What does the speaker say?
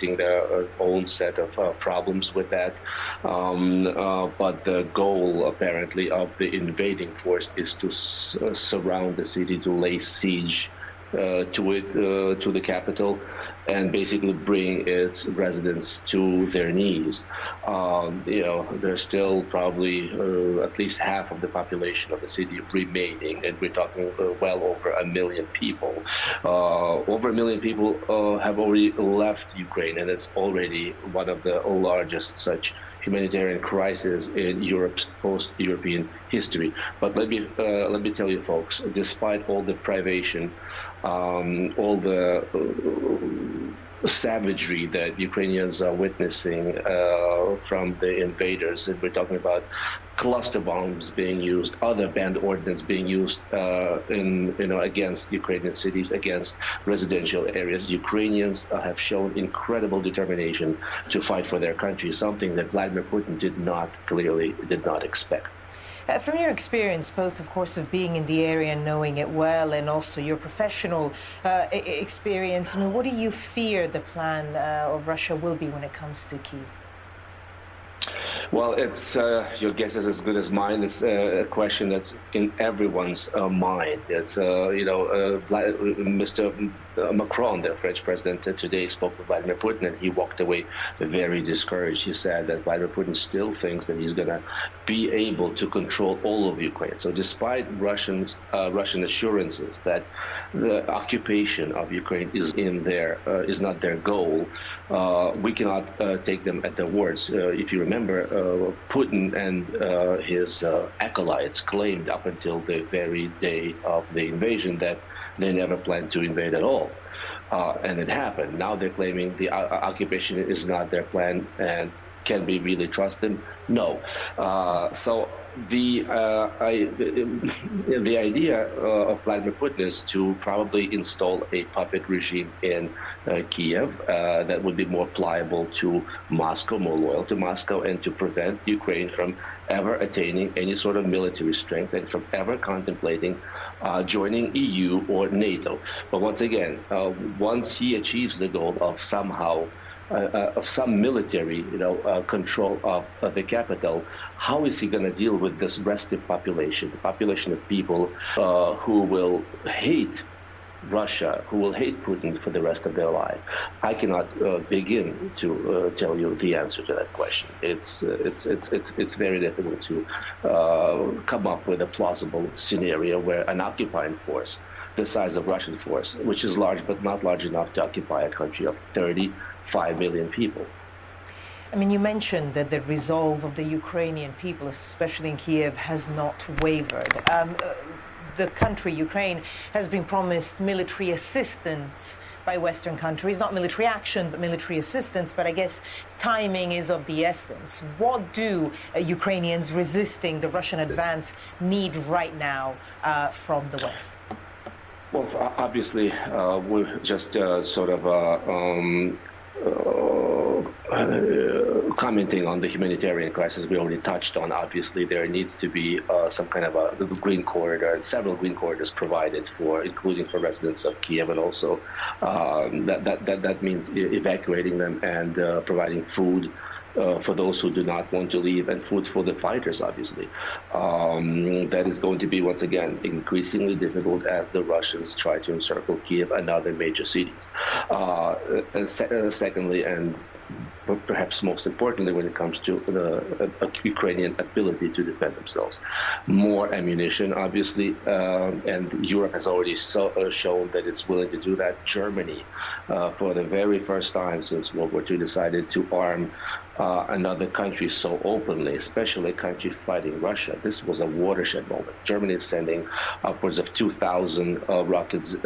their own set of problems with that. But the goal, apparently, of the invading force is to surround the city, to lay siege to the capital, and basically bring its residents to their knees. There's still probably at least half of the population of the city remaining, and we're talking well over 1 million people. Over 1 million people have already left Ukraine, and it's already one of the largest such humanitarian crisis in Europe's post-European history. But let me tell you, folks, despite all the privation, all the savagery that Ukrainians are witnessing from the invaders, and we're talking about cluster bombs being used, other banned ordnance being used against Ukrainian cities, against residential areas. Ukrainians have shown incredible determination to fight for their country, something that Vladimir Putin did not expect. From your experience, both, of course, of being in the area and knowing it well, and also your professional experience, I mean, what do you fear the plan of Russia will be when it comes to Kyiv? Well, it's your guess is as good as mine. It's a question that's in everyone's mind. It's Mr. Macron, the French president, today spoke with Vladimir Putin, and he walked away very discouraged. He said that Vladimir Putin still thinks that he's going to be able to control all of Ukraine. So, despite Russian assurances that the occupation of Ukraine is not their goal, we cannot take them at their words. If you remember, Putin and his acolytes claimed up until the very day of the invasion that they never planned to invade at all. And it happened. Now they're claiming the occupation is not their plan, and can we really trust them? No. So the idea of Vladimir Putin is to probably install a puppet regime in Kiev that would be more pliable to Moscow, more loyal to Moscow, and to prevent Ukraine from ever attaining any sort of military strength and from ever contemplating joining EU or NATO. But once again, once he achieves the goal of somehow of some military, control of the capital, how is he going to deal with this restive population, the population of people who will hate Russia, who will hate Putin for the rest of their life? I cannot begin to tell you the answer to that question. It's very difficult to come up with a plausible scenario where an occupying force the size of Russian force, which is large but not large enough to occupy a country of 35 million people. I mean, you mentioned that the resolve of the Ukrainian people, especially in Kiev, has not wavered. The country, Ukraine, has been promised military assistance by Western countries, not military action, but military assistance. But I guess timing is of the essence. What do Ukrainians resisting the Russian advance need right now from the West? Well, obviously, we're just commenting on the humanitarian crisis we already touched on. Obviously, there needs to be some kind of a green corridor, and several green corridors provided for, including for residents of Kiev, and also that means evacuating them and providing food for those who do not want to leave, and food for the fighters, obviously. That is going to be, once again, increasingly difficult as the Russians try to encircle Kiev and other major cities. Secondly, and perhaps most importantly, when it comes to the Ukrainian ability to defend themselves, more ammunition, obviously, and Europe has already shown that it's willing to do that. Germany, for the very first time since World War II, decided to arm another country so openly, especially a country fighting Russia. This was a watershed moment. Germany is sending upwards of 2,000 rockets,